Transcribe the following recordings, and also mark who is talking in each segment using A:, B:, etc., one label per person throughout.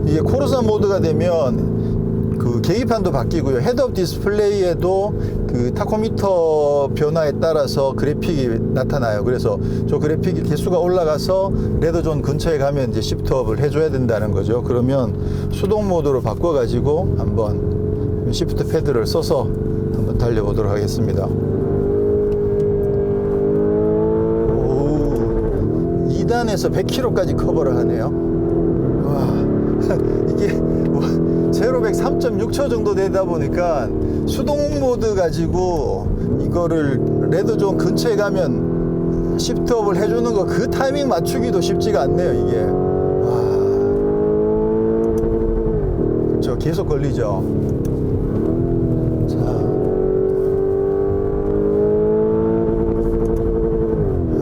A: 이게 코르사 모드가 되면 그 계기판도 바뀌고요. 헤드업 디스플레이에도 그 타코미터 변화에 따라서 그래픽이 나타나요. 그래서 저 그래픽이 개수가 올라가서 레드존 근처에 가면 이제 시프트업을 해줘야 된다는 거죠. 그러면 수동 모드로 바꿔가지고 한번 시프트 패드를 써서 한번 달려보도록 하겠습니다. 오, 2단에서 100km까지 커버를 하네요. 와. 이게 제로 100 3.6초 정도 되다 보니까 수동 모드 가지고 이거를 레드존 근처에 가면 시프트업을 해주는 거 그 타이밍 맞추기도 쉽지가 않네요. 이게 와, 저 계속 걸리죠. 자,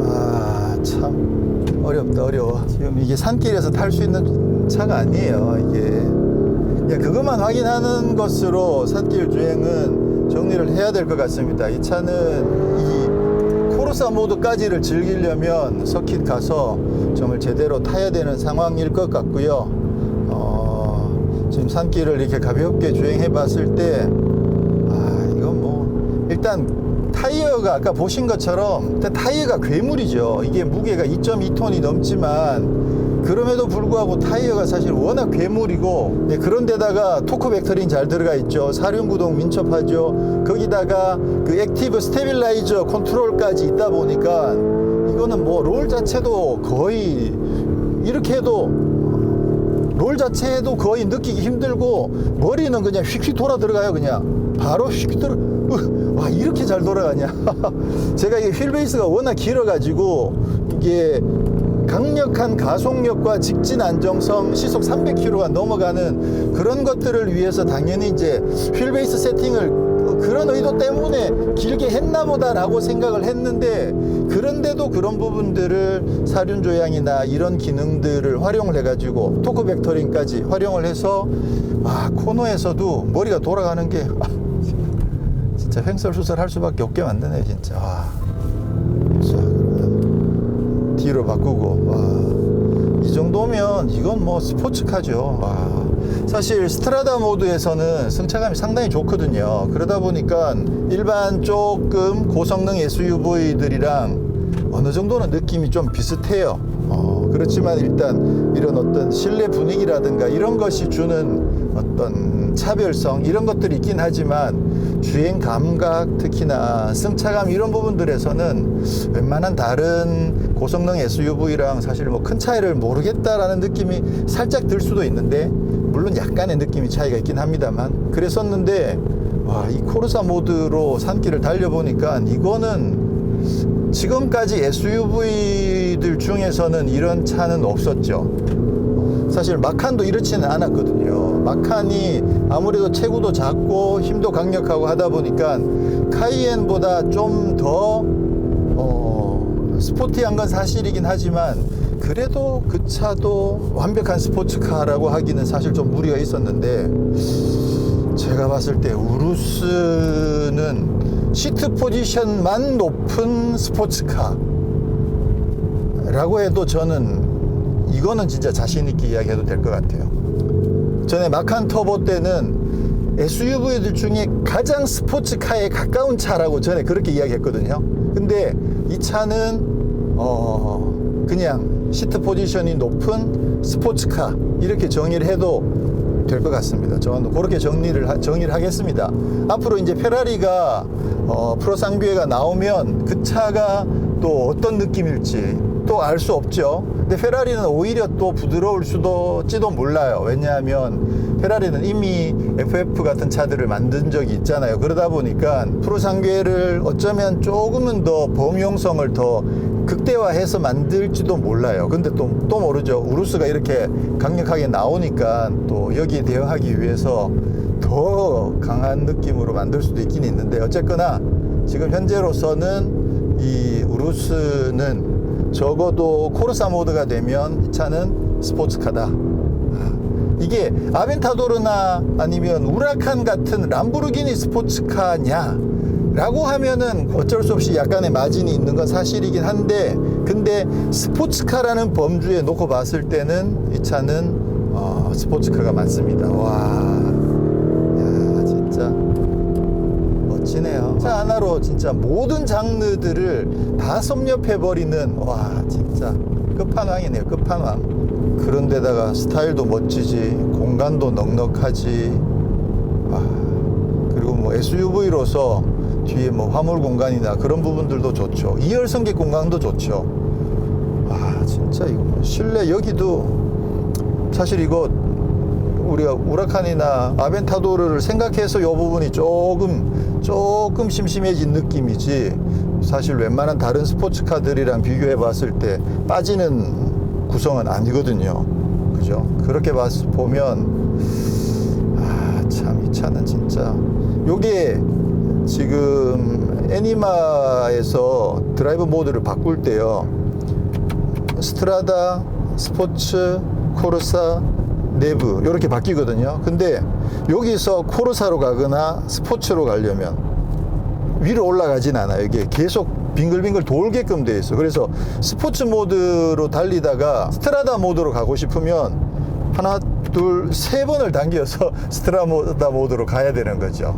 A: 아, 참 어렵다. 어려워. 지금 이게 산길에서 탈 수 있는 차가 아니에요. 이게 그냥 그것만 확인하는 것으로 산길 주행은 정리를 해야 될 것 같습니다. 이 차는 이 코르사 모드까지를 즐기려면 서킷 가서 정말 제대로 타야 되는 상황일 것 같고요. 지금 산길을 이렇게 가볍게 주행해 봤을 때 이건 뭐 일단 타이어가 아까 보신 것처럼 타이어가 괴물이죠. 이게 무게가 2.2톤이 넘지만 그럼에도 불구하고 타이어가 사실 워낙 괴물이고, 그런데다가 토크 벡터링 잘 들어가 있죠. 사륜구동 민첩하죠. 거기다가 그 액티브 스테빌라이저 컨트롤까지 있다 보니까 이거는 뭐 롤 자체도 거의 이렇게 해도 롤 자체도 거의 느끼기 힘들고 머리는 그냥 휙휙 돌아 들어가요. 그냥 바로 휙 들어. 와, 이렇게 잘 돌아가냐. 제가 이게 휠베이스가 워낙 길어 가지고 이게 강력한 가속력과 직진 안정성, 시속 300km가 넘어가는 그런 것들을 위해서 당연히 이제 휠베이스 세팅을 그런 의도 때문에 길게 했나 보다라고 생각을 했는데, 그런데도 그런 부분들을 사륜 조향이나 이런 기능들을 활용을 해가지고 토크 벡터링까지 활용을 해서 코너에서도 머리가 돌아가는 게 진짜 횡설수설 할 수밖에 없게 만드네 진짜. 자, 그러면 뒤로 바꾸고, 이 정도면 이건 뭐 스포츠카죠. 사실 스트라다 모드에서는 승차감이 상당히 좋거든요. 그러다 보니까 일반 조금 고성능 SUV들이랑 어느 정도는 느낌이 좀 비슷해요. 그렇지만 일단 이런 어떤 실내 분위기라든가 이런 것이 주는 어떤 차별성, 이런 것들이 있긴 하지만 주행 감각, 특히나 승차감 이런 부분들에서는 웬만한 다른 고성능 SUV랑 사실 뭐 큰 차이를 모르겠다라는 느낌이 살짝 들 수도 있는데, 물론 약간의 느낌이 차이가 있긴 합니다만, 그랬었는데 이 코르사 모드로 산길을 달려보니까 이거는 지금까지 SUV들 중에서는 이런 차는 없었죠. 사실 마칸도 이렇지는 않았거든요. 마칸이 아무래도 체구도 작고 힘도 강력하고 하다 보니까 카이엔보다 좀 더 스포티한 건 사실이긴 하지만, 그래도 그 차도 완벽한 스포츠카라고 하기는 사실 좀 무리가 있었는데, 제가 봤을 때 우루스는 시트 포지션만 높은 스포츠카라고 해도 저는 이거는 진짜 자신 있게 이야기해도 될 것 같아요. 전에 마칸 터보 때는 SUV들 중에 가장 스포츠카에 가까운 차라고 전에 그렇게 이야기했거든요. 근데 이 차는 그냥 시트 포지션이 높은 스포츠카 이렇게 정의를 해도 될 것 같습니다. 저는 그렇게 정리를 하겠습니다. 앞으로 이제 페라리가 프로상비에가 나오면 그 차가 또 어떤 느낌일지 또 알 수 없죠. 근데 페라리는 오히려 또 부드러울 수도지도 몰라요. 왜냐하면 페라리는 이미 FF 같은 차들을 만든 적이 있잖아요. 그러다 보니까 프로상비에를 어쩌면 조금은 더 범용성을 더 극대화해서 만들지도 몰라요. 근데 또 모르죠. 우루스가 이렇게 강력하게 나오니까 또 여기에 대응하기 위해서 더 강한 느낌으로 만들 수도 있긴 있는데, 어쨌거나 지금 현재로서는 이 우루스는 적어도 코르사 모드가 되면 이 차는 스포츠카다. 이게 아벤타도르나 아니면 우라칸 같은 람보르기니 스포츠카냐 라고 하면은 어쩔 수 없이 약간의 마진이 있는 건 사실이긴 한데, 근데 스포츠카라는 범주에 놓고 봤을 때는 이 차는 스포츠카가 맞습니다. 와, 야, 진짜 멋지네요. 차 하나로 진짜 모든 장르들을 다 섭렵해버리는, 와, 진짜 끝판왕이네요. 끝판왕. 그런데다가 스타일도 멋지지, 공간도 넉넉하지, 그리고 뭐 SUV로서 뒤에 뭐 화물 공간이나 그런 부분들도 좋죠. 2열 승객 공간도 좋죠. 진짜 이거 실내 여기도 사실 이거 우리가 우라칸이나 아벤타도르를 생각해서 이 부분이 조금 심심해진 느낌이지, 사실 웬만한 다른 스포츠카들이랑 비교해 봤을 때 빠지는 구성은 아니거든요. 그죠? 그렇게 보면 참 이 차는 진짜, 요게 지금 애니마에서 드라이브 모드를 바꿀 때요, 스트라다, 스포츠, 코르사, 내부 이렇게 바뀌거든요. 근데 여기서 코르사로 가거나 스포츠로 가려면 위로 올라가진 않아요. 이게 계속 빙글빙글 돌게끔 되어 있어. 그래서 스포츠 모드로 달리다가 스트라다 모드로 가고 싶으면 하나, 둘, 세 번을 당겨서 스트라다 모드로 가야 되는 거죠.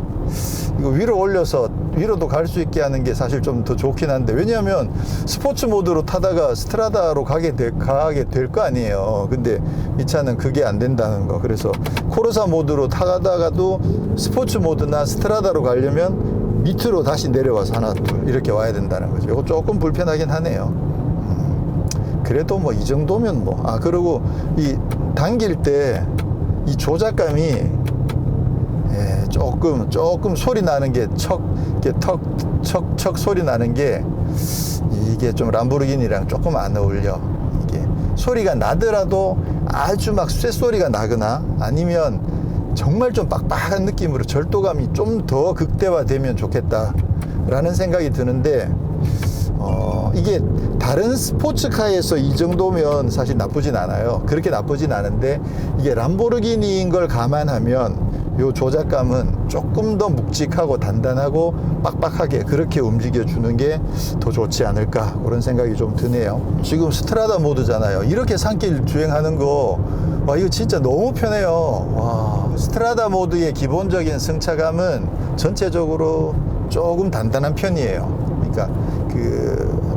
A: 이거 위로 올려서 위로도 갈 수 있게 하는 게 사실 좀 더 좋긴 한데, 왜냐하면 스포츠 모드로 타다가 스트라다로 가게 될 거 아니에요. 근데 이 차는 그게 안 된다는 거. 그래서 코르사 모드로 타다가도 스포츠 모드나 스트라다로 가려면 밑으로 다시 내려와서 하나, 둘 이렇게 와야 된다는 거죠. 이거 조금 불편하긴 하네요. 그래도 뭐 이 정도면 뭐. 그리고 이 당길 때 이 조작감이 조금 소리 나는 게 척 소리 나는 게, 이게 좀 람보르기니랑 조금 안 어울려. 이게 소리가 나더라도 아주 막 쇳소리가 나거나 아니면 정말 좀 빡빡한 느낌으로 절도감이 좀 더 극대화되면 좋겠다 라는 생각이 드는데, 이게 다른 스포츠카에서 이 정도면 사실 나쁘진 않아요. 그렇게 나쁘진 않은데, 이게 람보르기니인 걸 감안하면 요 조작감은 조금 더 묵직하고 단단하고 빡빡하게 그렇게 움직여주는 게 더 좋지 않을까, 그런 생각이 좀 드네요. 지금 스트라다 모드잖아요. 이렇게 산길 주행하는 거, 와, 이거 진짜 너무 편해요. 와, 스트라다 모드의 기본적인 승차감은 전체적으로 조금 단단한 편이에요. 그러니까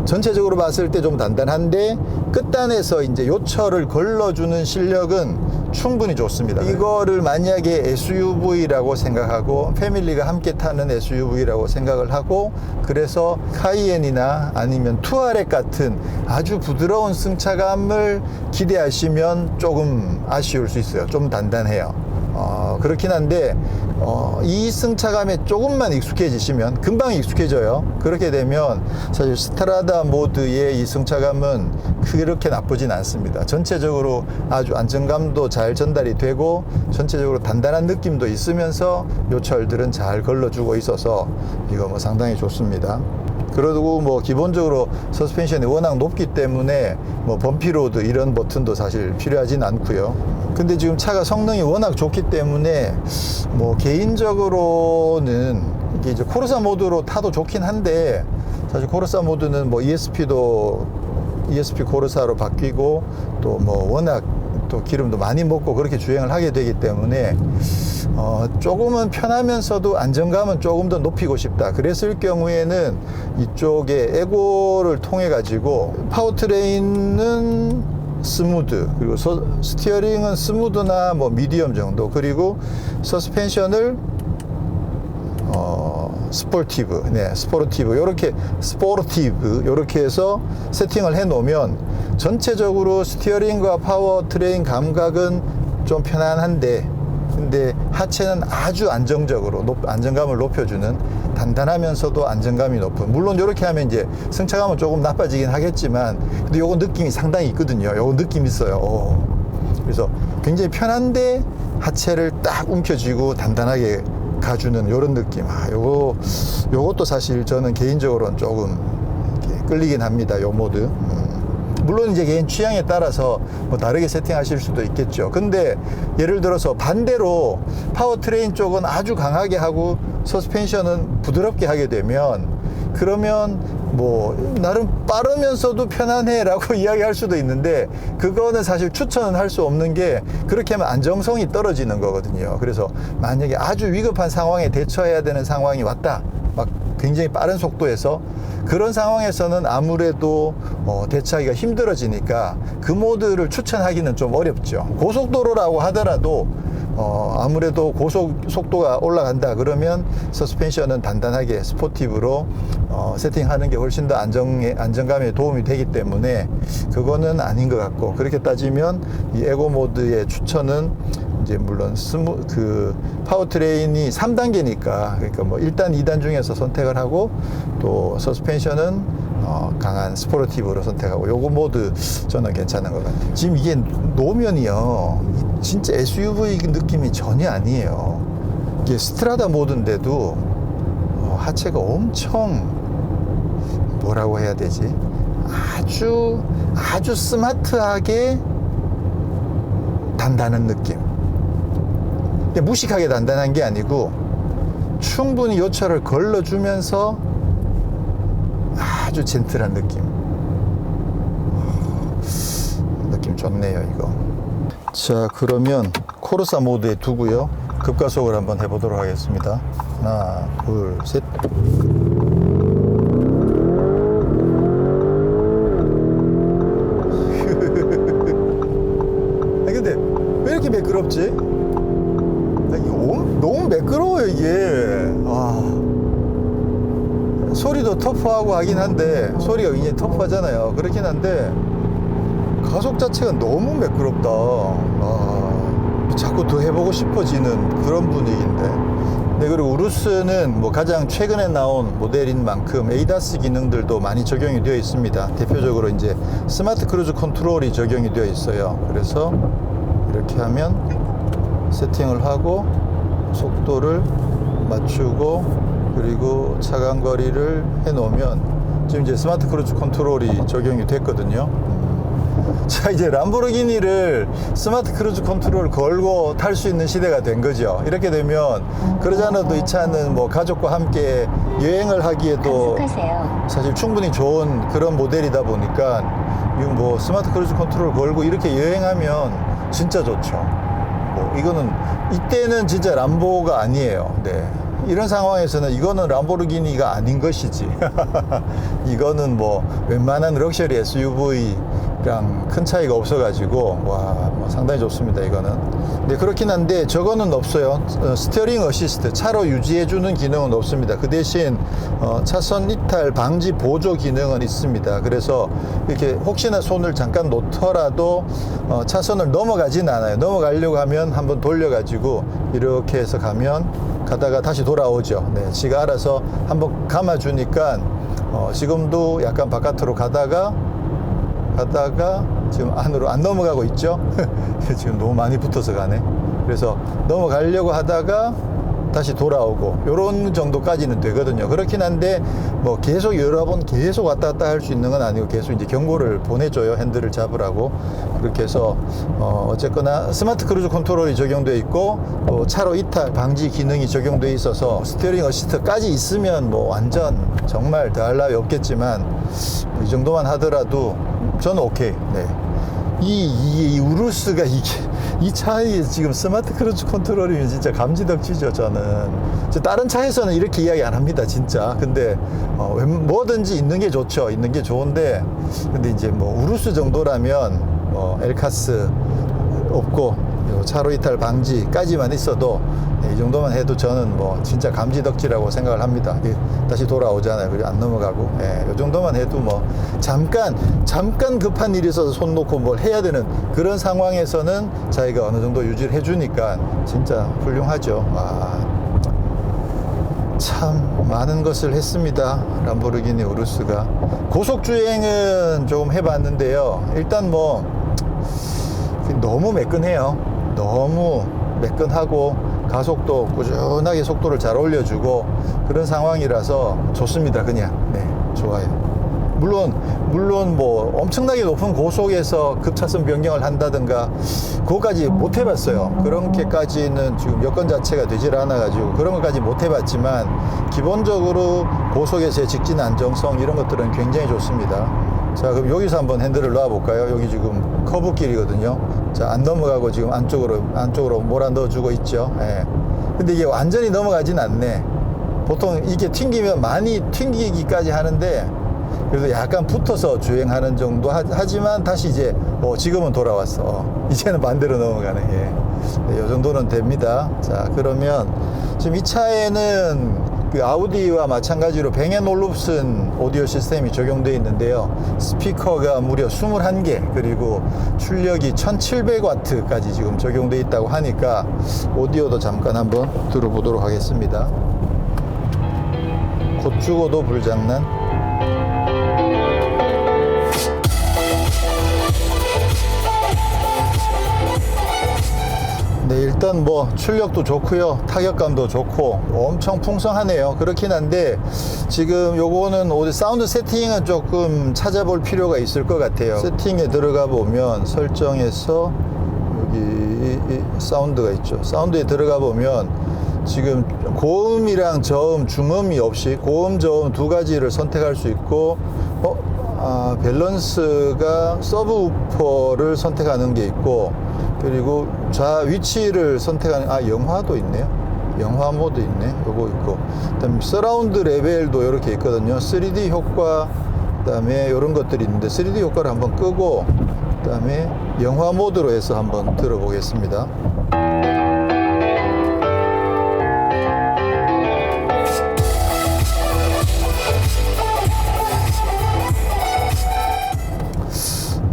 A: 전체적으로 봤을 때 좀 단단한데, 끝단에서 이제 요철을 걸러주는 실력은 충분히 좋습니다. 이거를 만약에 SUV라고 생각하고 패밀리가 함께 타는 SUV라고 생각을 하고, 그래서 카이엔이나 아니면 투아렉 같은 아주 부드러운 승차감을 기대하시면 조금 아쉬울 수 있어요. 좀 단단해요. 그렇긴 한데, 이 승차감에 조금만 익숙해지시면 금방 익숙해져요. 그렇게 되면 사실 스트라다 모드의 이 승차감은 그렇게 나쁘진 않습니다. 전체적으로 아주 안정감도 잘 전달이 되고, 전체적으로 단단한 느낌도 있으면서 요철들은 잘 걸러주고 있어서 이거 뭐 상당히 좋습니다. 그리고 뭐 기본적으로 서스펜션이 워낙 높기 때문에 뭐 범피로드 이런 버튼도 사실 필요하진 않고요. 근데 지금 차가 성능이 워낙 좋기 때문에 뭐 개인적으로는 이게 이제 코르사 모드로 타도 좋긴 한데, 사실 코르사 모드는 뭐 ESP 코르사로 바뀌고, 또 뭐 워낙 또 기름도 많이 먹고 그렇게 주행을 하게 되기 때문에 조금은 편하면서도 안정감은 조금 더 높이고 싶다, 그랬을 경우에는 이쪽에 에고를 통해 가지고 파워트레인은 스무드, 그리고 스티어링은 스무드나 뭐 미디엄 정도, 그리고 서스펜션을 스포티브, 요렇게 해서 세팅을 해 놓으면 전체적으로 스티어링과 파워트레인 감각은 좀 편안한데, 근데 하체는 아주 안정적으로 안정감을 높여주는, 단단하면서도 안정감이 높은, 물론 이렇게 하면 이제 승차감은 조금 나빠지긴 하겠지만 근데 요거 느낌이 상당히 있거든요. 요거 느낌 있어요. 그래서 굉장히 편한데 하체를 딱 움켜쥐고 단단하게 가주는 요런 느낌. 요것도 사실 저는 개인적으로는 조금 이렇게 끌리긴 합니다. 요 모드. 물론 이제 개인 취향에 따라서 뭐 다르게 세팅하실 수도 있겠죠. 근데 예를 들어서 반대로 파워트레인 쪽은 아주 강하게 하고 서스펜션은 부드럽게 하게 되면, 그러면 뭐 나름 빠르면서도 편안해 라고 이야기할 수도 있는데, 그거는 사실 추천은 할 수 없는 게, 그렇게 하면 안정성이 떨어지는 거거든요. 그래서 만약에 아주 위급한 상황에 대처해야 되는 상황이 왔다, 막 굉장히 빠른 속도에서, 그런 상황에서는 아무래도 대처하기가 힘들어지니까 그 모드를 추천하기는 좀 어렵죠. 고속도로라고 하더라도 아무래도 고속 속도가 올라간다 그러면 서스펜션은 단단하게 스포티브로 세팅하는 게 훨씬 더 안정감에 도움이 되기 때문에 그거는 아닌 것 같고, 그렇게 따지면 이 에고 모드의 추천은 이제 물론 파워트레인이 3단계니까, 그러니까 뭐 1단, 2단 중에서 선택을 하고, 또 서스펜션은 강한 스포티브로 선택하고, 요거 모드 저는 괜찮은 것 같아요. 지금 이게 노면이요, 진짜 SUV 느낌이 전혀 아니에요. 이게 스트라다 모드인데도 하체가 엄청, 뭐라고 해야 되지, 아주 스마트하게 단단한 느낌. 무식하게 단단한 게 아니고 충분히 요철을 걸러주면서 아주 젠틀한 느낌 좋네요 이거. 자, 그러면 코르사 모드에 두고요, 급가속을 한번 해보도록 하겠습니다. 하나, 둘, 셋. 아니 근데 왜 이렇게 매끄럽지? 너무 매끄러워요 이게. 소리도 터프하고 하긴 한데, 소리가 굉장히 터프하잖아요. 그렇긴 한데 가속 자체가 너무 매끄럽다. 자꾸 더 해보고 싶어지는 그런 분위기인데. 네, 그리고 우루스는 뭐 가장 최근에 나온 모델인 만큼 에이다스 기능들도 많이 적용이 되어 있습니다. 대표적으로 이제 스마트 크루즈 컨트롤이 적용이 되어 있어요. 그래서 이렇게 하면 세팅을 하고 속도를 맞추고, 그리고 차간 거리를 해 놓으면 지금 이제 스마트 크루즈 컨트롤이 적용이 됐거든요. 자, 이제 람보르기니를 스마트 크루즈 컨트롤 걸고 탈 수 있는 시대가 된 거죠. 이렇게 되면 그러지 않아도 이 차는 뭐 가족과 함께 여행을 하기에도 사실 충분히 좋은 그런 모델이다 보니까, 이건 뭐 스마트 크루즈 컨트롤 걸고 이렇게 여행하면 진짜 좋죠. 뭐 이거는 이때는 진짜 람보가 아니에요. 네. 이런 상황에서는 이거는 람보르기니가 아닌 것이지. 이거는 뭐 웬만한 럭셔리 SUV랑 큰 차이가 없어가지고 뭐 상당히 좋습니다 이거는. 근데 그렇긴 한데 저거는 없어요. 스티어링 어시스트, 차로 유지해주는 기능은 없습니다. 그 대신 차선 이탈 방지 보조 기능은 있습니다. 그래서 이렇게 혹시나 손을 잠깐 놓더라도 차선을 넘어가진 않아요. 넘어가려고 하면 한번 돌려가지고 이렇게 해서 가다가 다시 돌아오죠. 네, 지가 알아서 한번 감아주니까 지금도 약간 바깥으로 가다가 지금 안으로 안 넘어가고 있죠. 지금 너무 많이 붙어서 가네. 그래서 넘어가려고 하다가 다시 돌아오고, 요런 정도까지는 되거든요. 그렇긴 한데 뭐 계속 여러 번 계속 왔다 갔다 할 수 있는 건 아니고, 계속 이제 경고를 보내줘요, 핸들을 잡으라고. 그렇게 해서 어쨌거나 스마트 크루즈 컨트롤이 적용되어 있고, 또 차로 이탈 방지 기능이 적용되어 있어서 스티어링 어시스트까지 있으면 뭐 완전 정말 더할 나위 없겠지만, 이 정도만 하더라도 저는 오케이. 네. 이 우루스가 이 차에 지금 스마트 크루즈 컨트롤이면 진짜 감지덕지죠. 저는 다른 차에서는 이렇게 이야기 안 합니다 진짜. 근데 뭐든지 있는 게 좋죠. 있는 게 좋은데, 근데 이제 뭐 우루스 정도라면 엘카스 없고 그리고 차로 이탈 방지까지만 있어도 이 정도만 해도 저는 뭐 진짜 감지덕지라고 생각을 합니다. 다시 돌아오잖아요. 그리고 안 넘어가고. 이 정도만 해도 뭐 잠깐 급한 일이 있어서 손 놓고 뭘 해야 되는 그런 상황에서는 자기가 어느 정도 유지를 해주니까 진짜 훌륭하죠. 참 많은 것을 했습니다. 람보르기니 우루스가. 고속주행은 조금 해봤는데요. 일단 뭐 너무 매끈해요. 너무 매끈하고 가속도 꾸준하게 속도를 잘 올려주고 그런 상황이라서 좋습니다. 그냥 좋아요. 물론 뭐 엄청나게 높은 고속에서 급차선 변경을 한다든가 그거까지 못 해봤어요. 그렇게까지는 지금 여건 자체가 되질 않아 가지고 그런 것까지 못 해봤지만 기본적으로 고속에서의 직진 안정성 이런 것들은 굉장히 좋습니다. 자, 그럼 여기서 한번 핸들을 놔 볼까요? 여기 지금 커브길이거든요. 자, 안 넘어가고 지금 안쪽으로 몰아 넣어주고 있죠. 근데 이게 완전히 넘어가진 않네. 보통 이게 튕기면 많이 튕기기까지 하는데 그래도 약간 붙어서 주행하는 정도 하지만 다시 이제 지금은 돌아왔어. 이제는 반대로 넘어가네. 이 정도는 됩니다. 자, 그러면 지금 이 차에는 그 아우디와 마찬가지로 뱅앤올룹슨 오디오 시스템이 적용되어 있는데요. 스피커가 무려 21개 그리고 출력이 1700W까지 지금 적용되어 있다고 하니까 오디오도 잠깐 한번 들어보도록 하겠습니다. 곧 죽어도 불장난. 네, 일단 뭐 출력도 좋고요, 타격감도 좋고 엄청 풍성하네요. 그렇긴 한데 지금 요거는 어디 사운드 세팅은 조금 찾아볼 필요가 있을 것 같아요. 세팅에 들어가 보면 설정에서 여기 이 사운드가 있죠. 사운드에 들어가 보면 지금 고음이랑 저음, 중음이 없이 고음, 저음 두 가지를 선택할 수 있고 밸런스가 서브우퍼를 선택하는 게 있고 그리고 위치를 선택하는 영화도 있네요. 영화 모드 있네. 요거 있고 그다음에 서라운드 레벨도 이렇게 있거든요. 3D 효과 그다음에 이런 것들이 있는데 3D 효과를 한번 끄고 그다음에 영화 모드로 해서 한번 들어보겠습니다.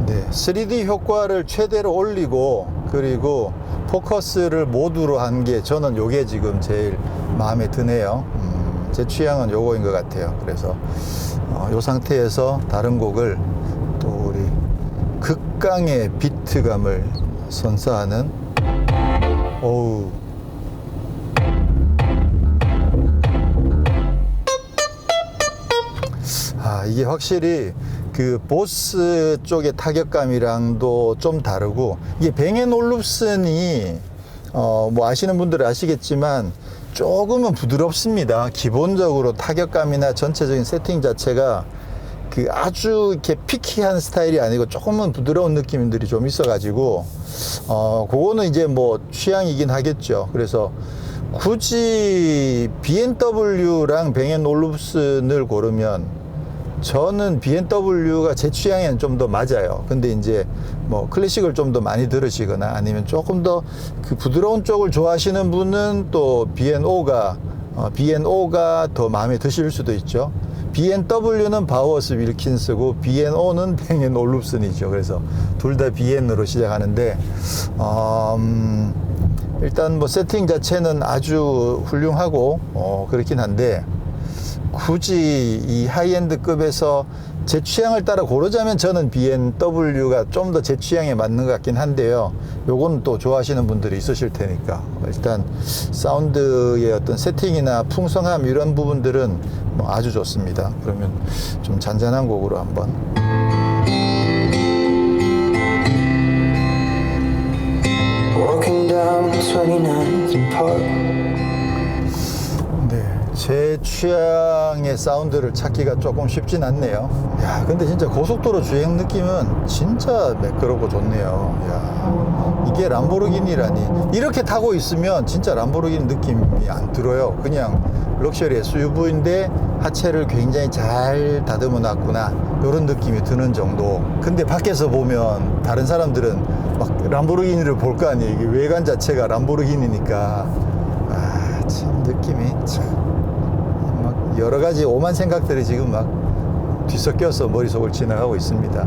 A: 네, 3D 효과를 최대로 올리고 그리고 포커스를 모두로 한 게 저는 요게 지금 제일 마음에 드네요. 제 취향은 요거인 것 같아요. 그래서 요 상태에서 다른 곡을 또 우리 극강의 비트감을 선사하는 이게 확실히 그 보스 쪽의 타격감이랑도 좀 다르고 이게 뱅앤올룹슨이 뭐 아시는 분들은 아시겠지만 조금은 부드럽습니다. 기본적으로 타격감이나 전체적인 세팅 자체가 그 아주 이렇게 피키한 스타일이 아니고 조금은 부드러운 느낌들이 좀 있어가지고 그거는 이제 뭐 취향이긴 하겠죠. 그래서 굳이 BMW랑 뱅앤올룹슨을 고르면 저는 BMW가 제 취향에는 좀 더 맞아요. 근데 이제 뭐 클래식을 좀 더 많이 들으시거나 아니면 조금 더 그 부드러운 쪽을 좋아하시는 분은 또 B&O가 더 마음에 드실 수도 있죠. BMW는 바우어스 윌킨스고 B&O는 뱅앤올룹슨이죠. 그래서 둘 다 BN으로 시작하는데 일단 뭐 세팅 자체는 아주 훌륭하고 그렇긴 한데 굳이 이 하이엔드급에서 제 취향을 따라 고르자면 저는 BMW가 좀 더 제 취향에 맞는 것 같긴 한데요. 요건 또 좋아하시는 분들이 있으실 테니까 일단 사운드의 어떤 세팅이나 풍성함 이런 부분들은 뭐 아주 좋습니다. 그러면 좀 잔잔한 곡으로 한번 Walking down 29th and Park. 제 취향의 사운드를 찾기가 조금 쉽진 않네요. 야, 근데 진짜 고속도로 주행 느낌은 진짜 매끄럽고 좋네요. 야, 이게 람보르기니라니. 이렇게 타고 있으면 진짜 람보르기니 느낌이 안 들어요. 그냥 럭셔리 SUV인데 하체를 굉장히 잘 다듬어 놨구나 이런 느낌이 드는 정도. 근데 밖에서 보면 다른 사람들은 막 람보르기니를 볼 거 아니에요. 이게 외관 자체가 람보르기니니까 참 느낌이 참 막 여러 가지 오만 생각들이 지금 막 뒤섞여서 머릿속을 지나가고 있습니다.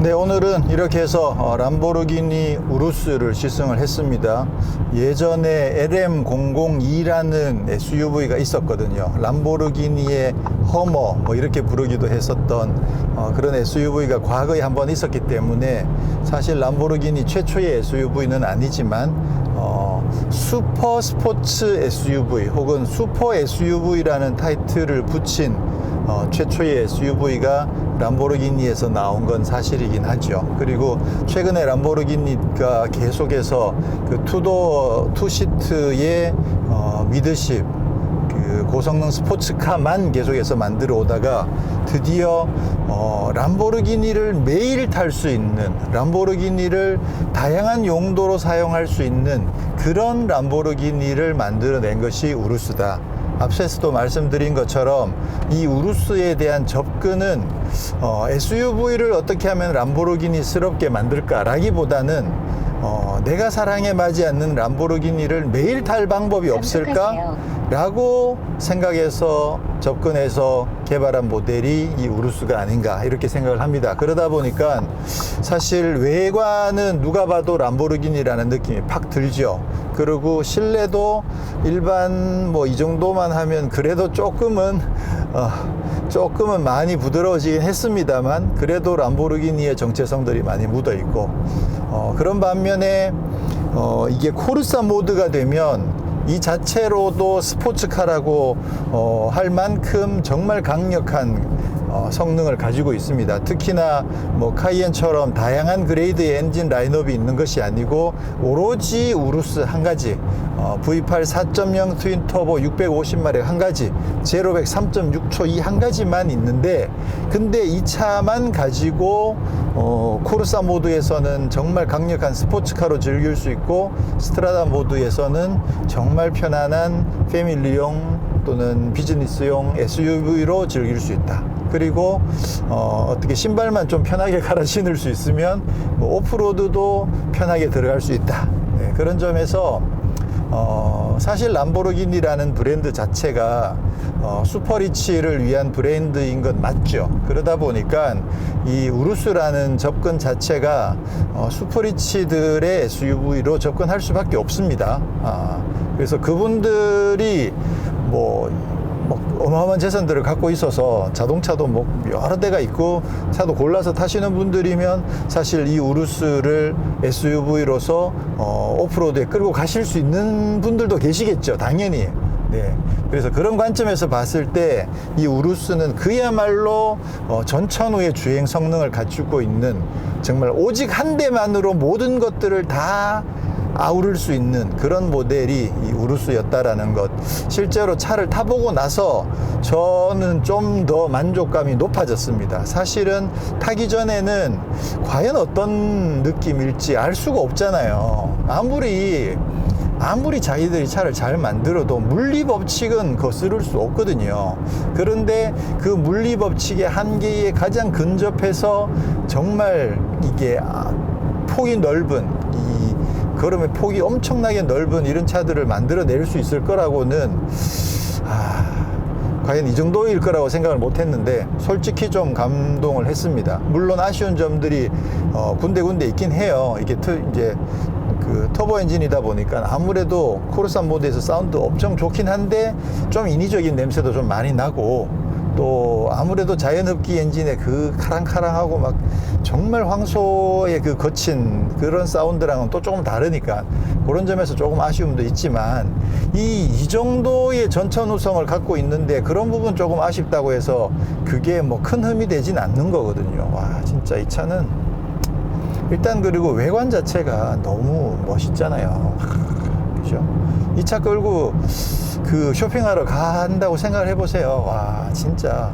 A: 네, 오늘은 이렇게 해서 람보르기니 우루스를 시승을 했습니다. 예전에 LM002라는 SUV가 있었거든요. 람보르기니의 허머 뭐 이렇게 부르기도 했었던 그런 SUV가 과거에 한번 있었기 때문에 사실 람보르기니 최초의 SUV는 아니지만 슈퍼 스포츠 SUV 혹은 슈퍼 SUV라는 타이틀을 붙인 최초의 SUV가 람보르기니에서 나온 건 사실이긴 하죠. 그리고 최근에 람보르기니가 계속해서 그 투도어 투시트의 미드십 그 고성능 스포츠카만 계속해서 만들어 오다가 드디어 람보르기니를 매일 탈 수 있는, 람보르기니를 다양한 용도로 사용할 수 있는 그런 람보르기니를 만들어낸 것이 우루스다. 앞서서도 말씀드린 것처럼 이 우루스에 대한 접근은 SUV를 어떻게 하면 람보르기니스럽게 만들까 라기보다는 내가 사랑에 맞지 않는 람보르기니를 매일 탈 방법이 없을까? 라고 생각해서 접근해서 개발한 모델이 이 우루스가 아닌가 이렇게 생각을 합니다. 그러다 보니까 사실 외관은 누가 봐도 람보르기니라는 느낌이 팍 들죠. 그리고 실내도 일반 뭐 이 정도만 하면 그래도 조금은 많이 부드러워지긴 했습니다만 그래도 람보르기니의 정체성들이 많이 묻어 있고 그런 반면에 이게 코르사 모드가 되면 이 자체로도 스포츠카라고 할 만큼 정말 강력한 성능을 가지고 있습니다. 특히나 뭐 카이엔처럼 다양한 그레이드의 엔진 라인업이 있는 것이 아니고 오로지 우루스 한 가지, V8 4.0 트윈 터보 650마력 한 가지, 제로백 3.6초 이 한 가지만 있는데, 근데 이 차만 가지고 코르사 모드에서는 정말 강력한 스포츠카로 즐길 수 있고, 스트라다 모드에서는 정말 편안한 패밀리용 또는 비즈니스용 SUV로 즐길 수 있다. 그리고 어떻게 신발만 좀 편하게 갈아 신을 수 있으면 뭐 오프로드도 편하게 들어갈 수 있다. 네, 그런 점에서 사실 람보르기니라는 브랜드 자체가 슈퍼리치를 위한 브랜드인 건 맞죠. 그러다 보니까 이 우루스라는 접근 자체가 슈퍼리치들의 SUV로 접근할 수밖에 없습니다. 그래서 그분들이 뭐 어마어마한 재산들을 갖고 있어서 자동차도 뭐 여러 대가 있고 차도 골라서 타시는 분들이면 사실 이 우루스를 SUV로서 오프로드에 끌고 가실 수 있는 분들도 계시겠죠, 당연히. 네. 그래서 그런 관점에서 봤을 때 이 우루스는 그야말로 전천후의 주행 성능을 갖추고 있는, 정말 오직 한 대만으로 모든 것들을 다 아우를 수 있는 그런 모델이 이 우루스였다라는 것, 실제로 차를 타보고 나서 저는 좀 더 만족감이 높아졌습니다. 사실은 타기 전에는 과연 어떤 느낌일지 알 수가 없잖아요. 아무리 자기들이 차를 잘 만들어도 물리법칙은 거스를 수 없거든요. 그런데 그 물리법칙의 한계에 가장 근접해서 정말 이게 폭이 넓은, 걸음의 폭이 엄청나게 넓은 이런 차들을 만들어낼 수 있을 거라고는 과연 이 정도일 거라고 생각을 못 했는데 솔직히 좀 감동을 했습니다. 물론 아쉬운 점들이 군데군데 있긴 해요. 이게 이제 그 터보 엔진이다 보니까 아무래도 코르사 모드에서 사운드 엄청 좋긴 한데 좀 인위적인 냄새도 좀 많이 나고, 또 아무래도 자연흡기 엔진의 그 카랑카랑하고 막 정말 황소의 그 거친 그런 사운드랑은 또 조금 다르니까 그런 점에서 조금 아쉬움도 있지만, 이 정도의 전천후성을 갖고 있는데 그런 부분 조금 아쉽다고 해서 그게 뭐 큰 흠이 되진 않는 거거든요. 와, 진짜 이 차는 일단, 그리고 외관 자체가 너무 멋있잖아요. 그죠? 이 차 끌고 그 쇼핑하러 간다고 생각을 해보세요. 와, 진짜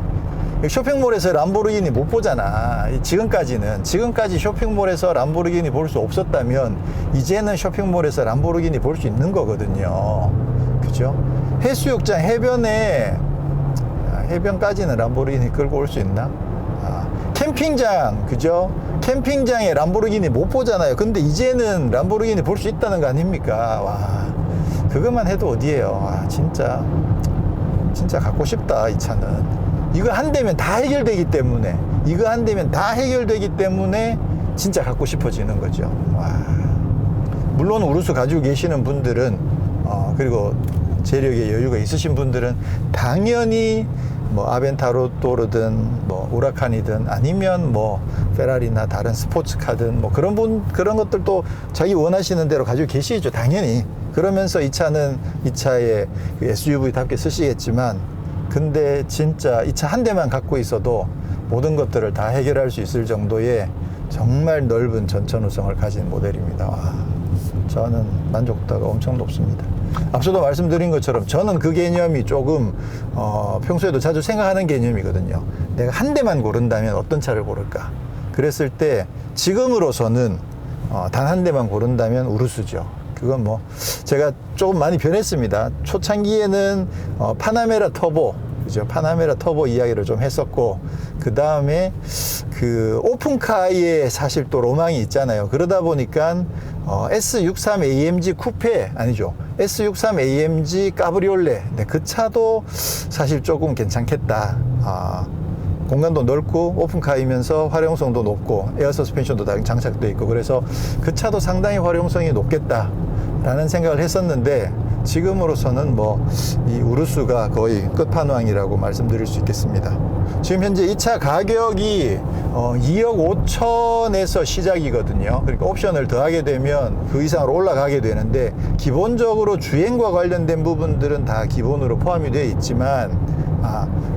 A: 쇼핑몰에서 람보르기니 못 보잖아. 지금까지 쇼핑몰에서 람보르기니 볼 수 없었다면 이제는 쇼핑몰에서 람보르기니 볼 수 있는 거거든요. 그죠? 해수욕장 해변에 해변까지는 람보르기니 끌고 올 수 있나? 캠핑장, 그죠? 캠핑장에 람보르기니 못 보잖아요. 근데 이제는 람보르기니 볼 수 있다는 거 아닙니까? 와, 그것만 해도 어디에요. 와, 진짜 갖고 싶다, 이 차는. 이거 한 대면 다 해결되기 때문에, 진짜 갖고 싶어지는 거죠. 와. 물론 우루스 가지고 계시는 분들은, 그리고 재력에 여유가 있으신 분들은 당연히 뭐 아벤타도르든 뭐 우라칸이든 아니면 뭐 페라리나 다른 스포츠카든 뭐 그런 것들도 자기 원하시는 대로 가지고 계시죠, 당연히. 그러면서 이 차는 이 차의 SUV답게 쓰시겠지만, 근데 진짜 이 차 한 대만 갖고 있어도 모든 것들을 다 해결할 수 있을 정도의 정말 넓은 전천후성을 가진 모델입니다. 와, 저는 만족도가 엄청 높습니다. 앞서도 말씀드린 것처럼 저는 그 개념이 조금 평소에도 자주 생각하는 개념이거든요. 내가 한 대만 고른다면 어떤 차를 고를까? 그랬을 때 지금으로서는 단 한 대만 고른다면 우루스죠. 그건 뭐 제가 조금 많이 변했습니다. 초창기에는 파나메라 터보, 그죠? 파나메라 터보 이야기를 좀 했었고, 그 다음에 그 오픈카에 사실 또 로망이 있잖아요. 그러다 보니까 S63 AMG 쿠페, 아니죠, S63 AMG 까브리올레, 네, 그 차도 사실 조금 괜찮겠다. 공간도 넓고 오픈카이면서 활용성도 높고 에어 서스펜션도 다 장착되어 있고, 그래서 그 차도 상당히 활용성이 높겠다 라는 생각을 했었는데, 지금으로서는 뭐 이 우루스가 거의 끝판왕이라고 말씀드릴 수 있겠습니다. 지금 현재 이 차 가격이 2억 5천에서 시작이거든요. 그러니까 옵션을 더하게 되면 그 이상으로 올라가게 되는데, 기본적으로 주행과 관련된 부분들은 다 기본으로 포함이 되어 있지만,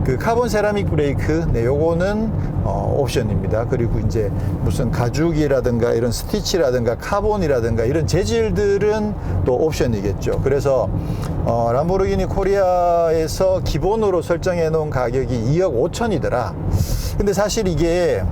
A: 그 카본 세라믹 브레이크, 네, 요거는 옵션입니다. 그리고 이제 무슨 가죽이라든가 이런 스티치라든가 카본이라든가 이런 재질들은 또 옵션이겠죠. 그래서 람보르기니 코리아에서 기본으로 설정해 놓은 가격이 2억 5천이더라. 근데 사실 이게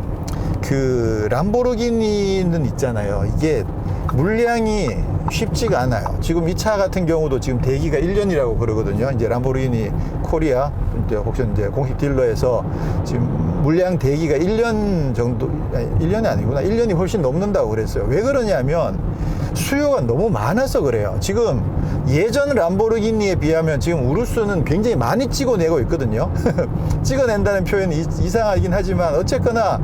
A: 그 람보르기니는 있잖아요. 이게 물량이 쉽지가 않아요. 지금 이 차 같은 경우도 지금 대기가 1년이라고 그러거든요. 이제 람보르기니 코리아, 이제 혹시 이제 공식 딜러에서 지금 물량 대기가 1년 정도, 1년이 아니구나. 1년이 훨씬 넘는다고 그랬어요. 왜 그러냐면 수요가 너무 많아서 그래요. 지금 예전 람보르기니에 비하면 지금 우루스는 굉장히 많이 찍어내고 있거든요. 찍어낸다는 표현이 이상하긴 하지만 어쨌거나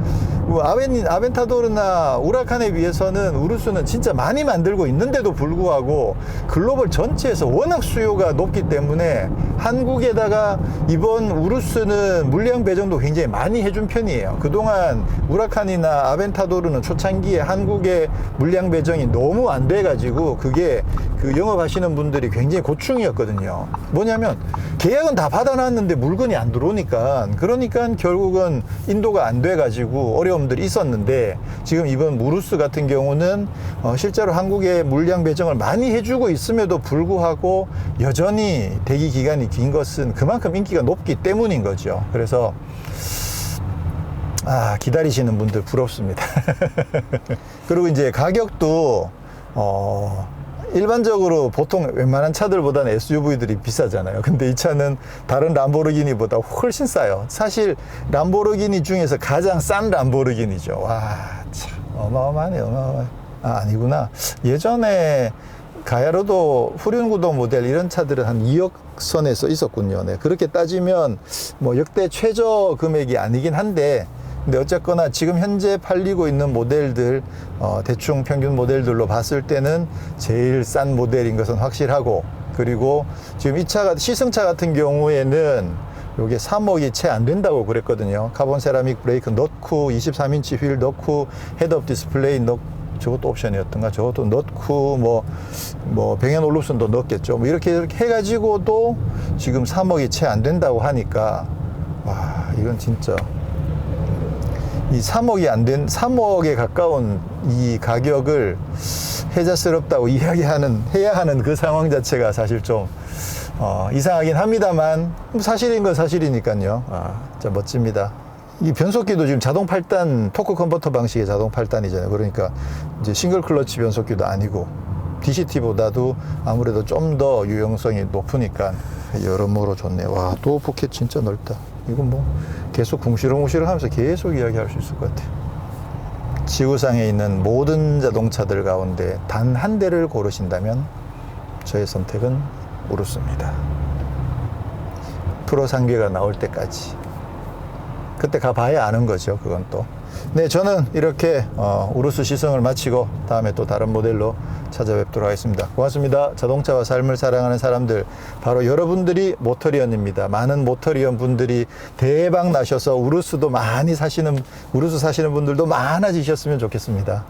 A: 아벤타도르나 우라칸에 비해서는 우루스는 진짜 많이 만들고 있는데도 불구하고 글로벌 전체에서 워낙 수요가 높기 때문에 한국에다가 이번 우루스는 물량 배정도 굉장히 많이 해준 편이에요. 그동안 우라칸이나 아벤타도르는 초창기에 한국의 물량 배정이 너무 안 돼가지고 그게 그 영업하시는 분들이 굉장히 고충이었거든요. 뭐냐면 계약은 다 받아놨는데 물건이 안 들어오니까, 그러니까 결국은 인도가 안 돼가지고 어려움들이 있었는데, 지금 이번 우루스 같은 경우는 실제로 한국에 물량 배정을 많이 해주고 있음에도 불구하고 여전히 대기 기간이 긴 것은 그만큼 인기가 높기 때문인 거죠. 그래서 기다리시는 분들 부럽습니다. 그리고 이제 가격도 일반적으로 보통 웬만한 차들보다는 SUV들이 비싸잖아요. 근데 이 차는 다른 람보르기니보다 훨씬 싸요. 사실 람보르기니 중에서 가장 싼 람보르기니죠. 와, 참 어마어마하네, 어마어마해. 아니구나. 예전에 가야로도 후륜구동 모델 이런 차들은 한 2억 선에서 있었군요. 네, 그렇게 따지면 뭐 역대 최저 금액이 아니긴 한데, 근데 어쨌거나 지금 현재 팔리고 있는 모델들, 대충 평균 모델들로 봤을 때는 제일 싼 모델인 것은 확실하고, 그리고 지금 이 차가 시승차 같은 경우에는 요게 3억이 채 안 된다고 그랬거든요. 카본 세라믹 브레이크 넣고 23인치 휠 넣고 헤드업 디스플레이 넣고, 저것도 옵션이었던가, 저것도 넣고 뭐 병행 올루션도 넣었겠죠. 뭐 이렇게 해가지고도 지금 3억이 채 안 된다고 하니까, 와, 이건 진짜 이 3억에 가까운 이 가격을 혜자스럽다고 해야 하는 그 상황 자체가 사실 좀 이상하긴 합니다만, 사실인 건 사실이니까요. 진짜 멋집니다. 이 변속기도 지금 자동 8단 토크 컨버터 방식의 자동 8단이잖아요. 그러니까 이제 싱글 클러치 변속기도 아니고 DCT보다도 아무래도 좀 더 유용성이 높으니까 여러모로 좋네요. 와, 도어 포켓 진짜 넓다. 이건 뭐 계속 궁시렁궁시렁 하면서 계속 이야기할 수 있을 것 같아요. 지구상에 있는 모든 자동차들 가운데 단 한 대를 고르신다면 저의 선택은 우루스입니다. 프로 상계가 나올 때까지. 그때 가봐야 아는 거죠. 그건 또. 네, 저는 이렇게 우루스 시승을 마치고 다음에 또 다른 모델로 찾아뵙도록 하겠습니다. 고맙습니다. 자동차와 삶을 사랑하는 사람들, 바로 여러분들이 모터리언입니다. 많은 모터리언 분들이 대박 나셔서 우루스 사시는 분들도 많아지셨으면 좋겠습니다.